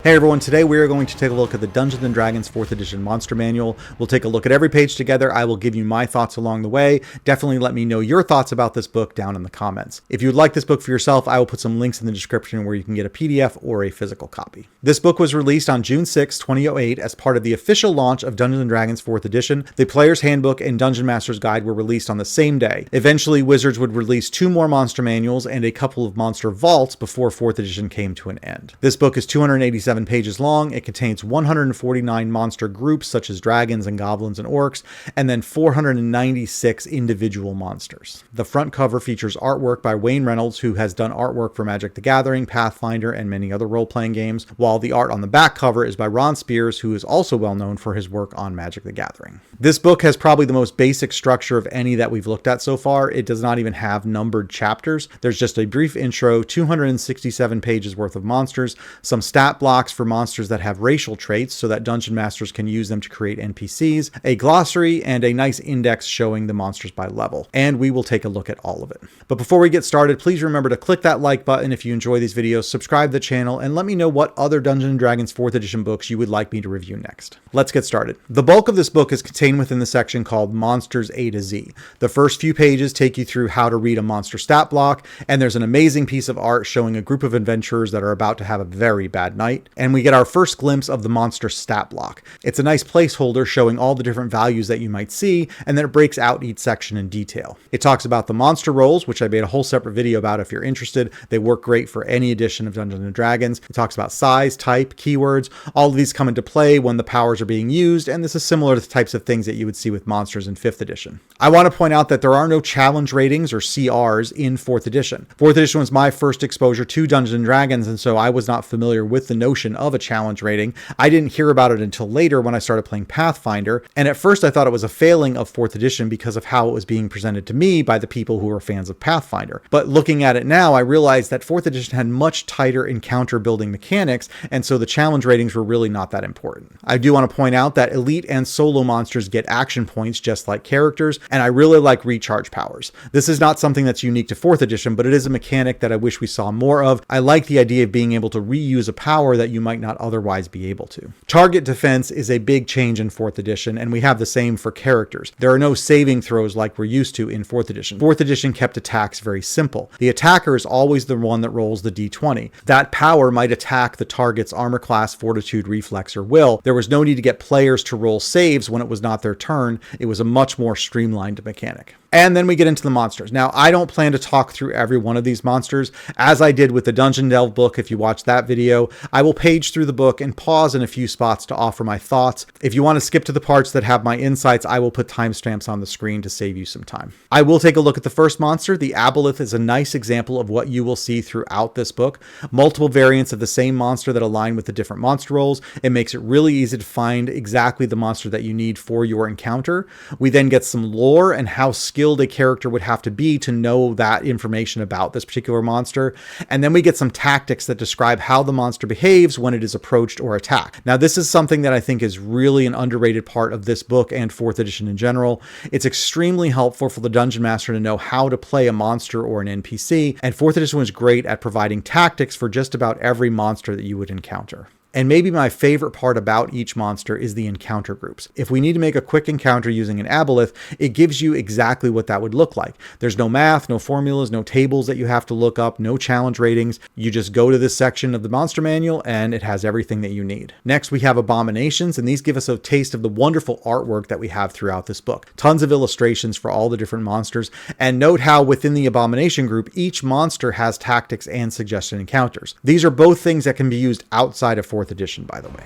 Hey everyone, today we are going to take a look at the Dungeons & Dragons 4th edition Monster Manual. We'll take a look at every page together. I will give you my thoughts along the way. Definitely let me know your thoughts about this book down in the comments. If you would like this book for yourself, I will put some links in the description where you can get a PDF or a physical copy. This book was released on June 6, 2008 as part of the official launch of Dungeons & Dragons 4th edition. The Player's Handbook and Dungeon Master's Guide were released on the same day. Eventually, Wizards would release 2 more monster manuals and a couple of monster vaults before 4th edition came to an end. This book is 287 pages long. It contains 149 monster groups such as dragons and goblins and orcs, and then 496 individual monsters. The front cover features artwork by Wayne Reynolds, who has done artwork for Magic the Gathering, Pathfinder, and many other role-playing games, while the art on the back cover is by Ron Spears, who is also well known for his work on Magic the Gathering. This book has probably the most basic structure of any that we've looked at so far. It does not even have numbered chapters. There's just a brief intro, 267 pages worth of monsters, some stat blocks for monsters that have racial traits so that dungeon masters can use them to create NPCs, a glossary, and a nice index showing the monsters by level. And we will take a look at all of it. But before we get started, please remember to click that like button if you enjoy these videos, subscribe to the channel, and let me know what other Dungeons & Dragons 4th edition books you would like me to review next. Let's get started. The bulk of this book is contained within the section called Monsters A to Z. The first few pages take you through how to read a monster stat block, and there's an amazing piece of art showing a group of adventurers that are about to have a very bad night. And we get our first glimpse of the monster stat block. It's a nice placeholder showing all the different values that you might see, and then it breaks out each section in detail. It talks about the monster rolls, which I made a whole separate video about if you're interested. They work great for any edition of Dungeons & Dragons. It talks about size, type, keywords. All of these come into play when the powers are being used, and this is similar to the types of things that you would see with monsters in 5th edition. I want to point out that there are no challenge ratings or CRs in 4th edition. 4th edition was my first exposure to Dungeons & Dragons, and so I was not familiar with the notion of a challenge rating. I didn't hear about it until later when I started playing Pathfinder, and at first I thought it was a failing of 4th edition because of how it was being presented to me by the people who were fans of Pathfinder. But looking at it now, I realized that 4th edition had much tighter encounter building mechanics, and so the challenge ratings were really not that important. I do want to point out that elite and solo monsters get action points just like characters, and I really like recharge powers. This is not something that's unique to 4th edition, but it is a mechanic that I wish we saw more of. I like the idea of being able to reuse a power that you might not otherwise be able to. Target defense is a big change in 4th edition, and we have the same for characters. There are no saving throws like we're used to in 4th edition. 4th edition kept attacks very simple. The attacker is always the one that rolls the d20. That power might attack the target's armor class, fortitude, reflex, or will. There was no need to get players to roll saves when it was not their turn. It was a much more streamlined mechanic. And then we get into the monsters. Now, I don't plan to talk through every one of these monsters. As I did with the Dungeon Delve book, if you watch that video, I will page through the book and pause in a few spots to offer my thoughts. If you want to skip to the parts that have my insights, I will put timestamps on the screen to save you some time. I will take a look at the first monster. The Aboleth is a nice example of what you will see throughout this book. Multiple variants of the same monster that align with the different monster roles. It makes it really easy to find exactly the monster that you need for your encounter. We then get some lore and how skilled a character would have to be to know that information about this particular monster. And then we get some tactics that describe how the monster behaves when it is approached or attacked. Now, this is something that I think is really an underrated part of this book and 4th edition in general. It's extremely helpful for the dungeon master to know how to play a monster or an NPC, and 4th edition was great at providing tactics for just about every monster that you would encounter. And maybe my favorite part about each monster is the encounter groups. If we need to make a quick encounter using an Aboleth, it gives you exactly what that would look like. There's no math, no formulas, no tables that you have to look up, no challenge ratings. You just go to this section of the monster manual and it has everything that you need. Next, we have abominations, and these give us a taste of the wonderful artwork that we have throughout this book. Tons of illustrations for all the different monsters, and note how within the abomination group, each monster has tactics and suggested encounters. These are both things that can be used outside of 4th edition, by the way.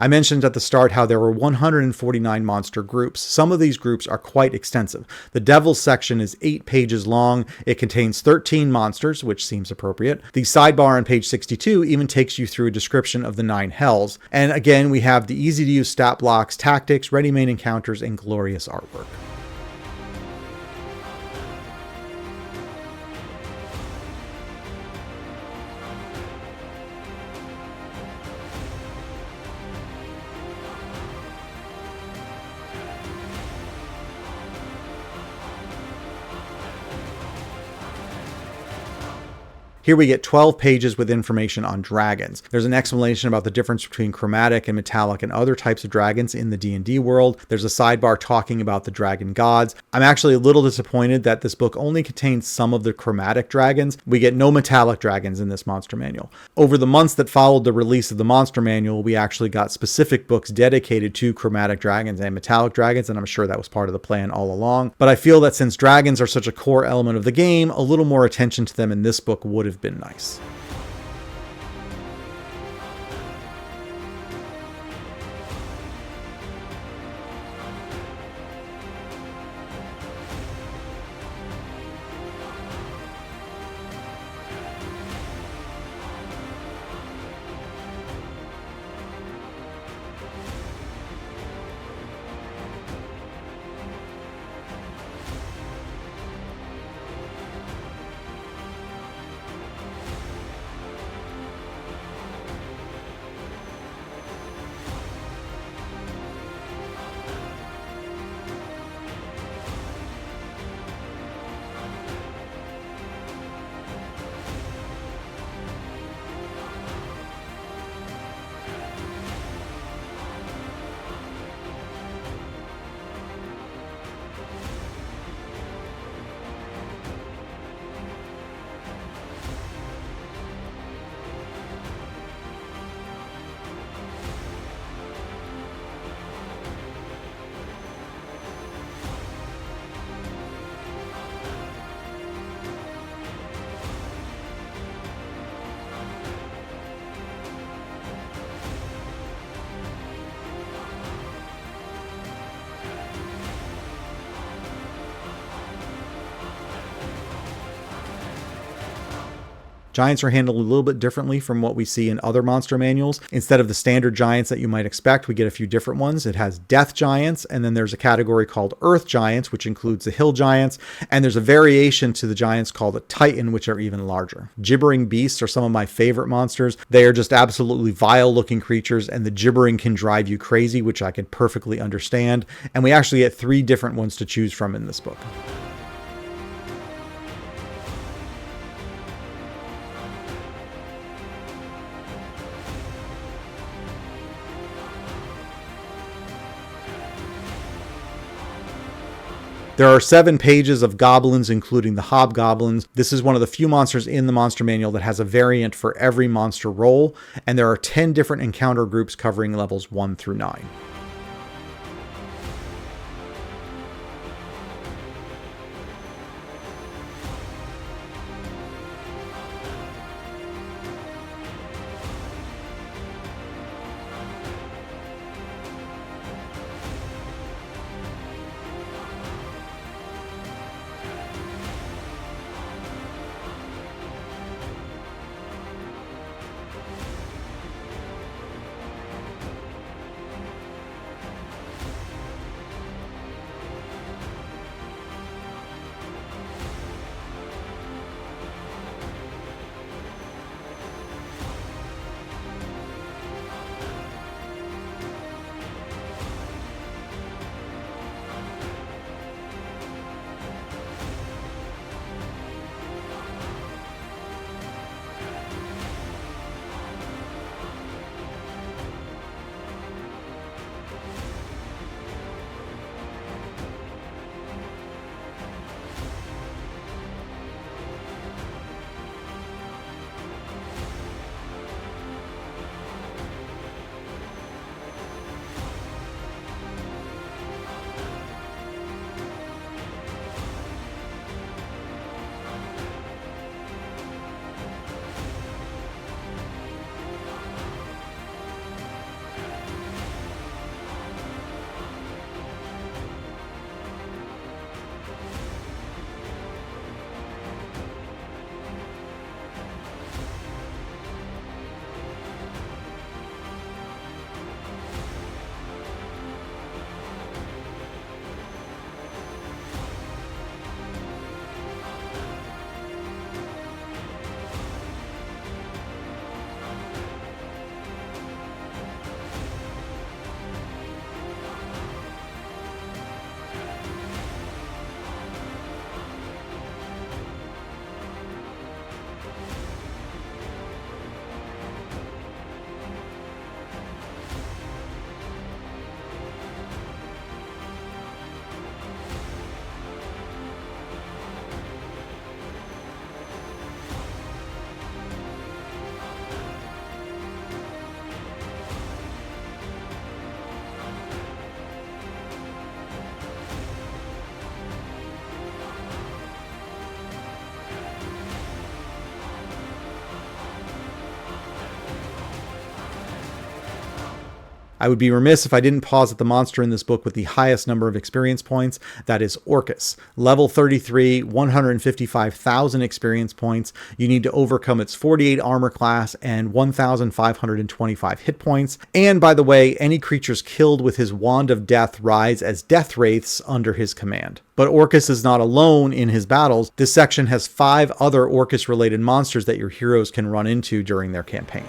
I mentioned at the start how there were 149 monster groups. Some of these groups are quite extensive. The Devils section is 8 pages long. It contains 13 monsters, which seems appropriate. The sidebar on page 62 even takes you through a description of the 9 hells. And again, we have the easy-to-use stat blocks, tactics, ready-made encounters, and glorious artwork. Here we get 12 pages with information on dragons. There's an explanation about the difference between chromatic and metallic and other types of dragons in the D&D world. There's a sidebar talking about the dragon gods. I'm actually a little disappointed that this book only contains some of the chromatic dragons. We get no metallic dragons in this monster manual. Over the months that followed the release of the monster manual, we actually got specific books dedicated to chromatic dragons and metallic dragons, and I'm sure that was part of the plan all along. But I feel that since dragons are such a core element of the game, a little more attention to them in this book would have been nice. Giants are handled a little bit differently from what we see in other monster manuals. Instead of the standard giants that you might expect, we get a few different ones. It has death giants, and then there's a category called earth giants, which includes the hill giants, and there's a variation to the giants called a titan, which are even larger. Gibbering Beasts are some of my favorite monsters. They are just absolutely vile looking creatures, and the gibbering can drive you crazy, which I can perfectly understand. And we actually get 3 different ones to choose from in this book. There are 7 pages of goblins, including the hobgoblins. This is one of the few monsters in the monster manual that has a variant for every monster role, and there are 10 different encounter groups covering levels 1 through 9. I would be remiss if I didn't pause at the monster in this book with the highest number of experience points. That is Orcus. Level 33, 155,000 experience points. You need to overcome its 48 armor class and 1,525 hit points. And by the way, any creatures killed with his Wand of Death rise as death wraiths under his command. But Orcus is not alone in his battles. This section has 5 other Orcus-related monsters that your heroes can run into during their campaign.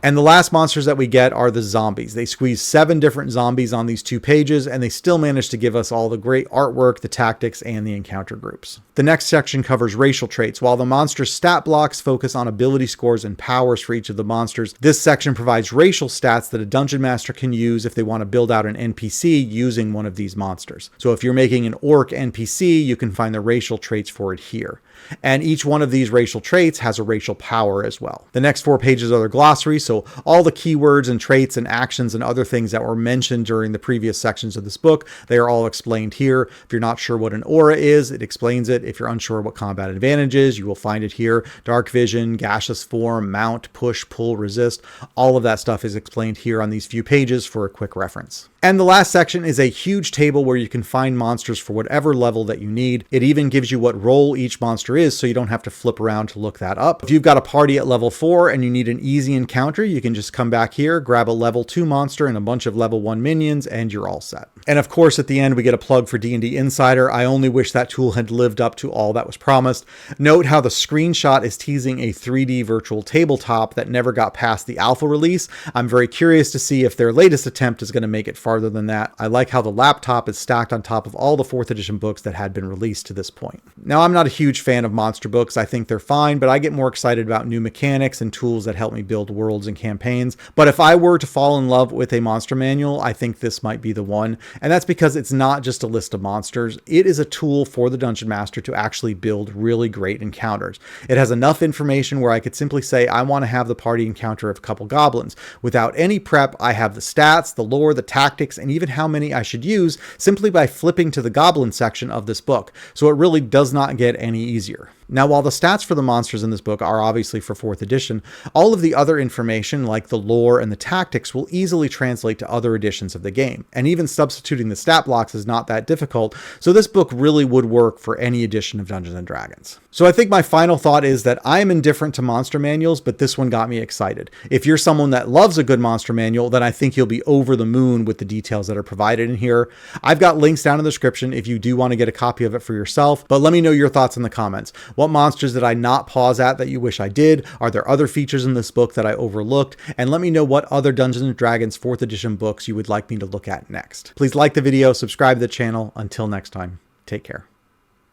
And the last monsters that we get are the zombies. They squeeze 7 different zombies on these 2 pages, and they still manage to give us all the great artwork, the tactics, and the encounter groups. The next section covers racial traits. While the monster stat blocks focus on ability scores and powers for each of the monsters, this section provides racial stats that a dungeon master can use if they want to build out an NPC using one of these monsters. So if you're making an orc NPC, you can find the racial traits for it here. And each one of these racial traits has a racial power as well. The next 4 pages are the glossary, so all the keywords and traits and actions and other things that were mentioned during the previous sections of this book, they are all explained here. If you're not sure what an aura is, it explains it. If you're unsure what combat advantage is, you will find it here. Dark vision, gaseous form, mount, push, pull, resist, all of that stuff is explained here on these few pages for a quick reference. And the last section is a huge table where you can find monsters for whatever level that you need. It even gives you what role each monster is, so you don't have to flip around to look that up. If you've got a party at level 4 and you need an easy encounter, you can just come back here, grab a level 2 monster and a bunch of level 1 minions, and you're all set. And of course, at the end, we get a plug for D&D Insider. I only wish that tool had lived up to all that was promised. Note how the screenshot is teasing a 3D virtual tabletop that never got past the alpha release. I'm very curious to see if their latest attempt is going to make it farther than that. I like how the laptop is stacked on top of all the 4th edition books that had been released to this point. Now, I'm not a huge fan of monster books. I think they're fine, but I get more excited about new mechanics and tools that help me build worlds and campaigns. But if I were to fall in love with a monster manual, I think this might be the one. And that's because it's not just a list of monsters. It is a tool for the Dungeon Master to actually build really great encounters. It has enough information where I could simply say, I want to have the party encounter of a couple goblins. Without any prep, I have the stats, the lore, the tactics, and even how many I should use simply by flipping to the goblin section of this book. So it really does not get any easier. Now, while the stats for the monsters in this book are obviously for 4th edition, all of the other information like the lore and the tactics will easily translate to other editions of the game. And even substituting the stat blocks is not that difficult, so this book really would work for any edition of Dungeons & Dragons. So I think my final thought is that I am indifferent to monster manuals, but this one got me excited. If you're someone that loves a good monster manual, then I think you'll be over the moon with the details that are provided in here. I've got links down in the description if you do want to get a copy of it for yourself, but let me know your thoughts in the comments. What monsters did I not pause at that you wish I did? Are there other features in this book that I overlooked? And let me know what other Dungeons & Dragons 4th edition books you would like me to look at next. Please like the video, subscribe to the channel. Until next time, take care.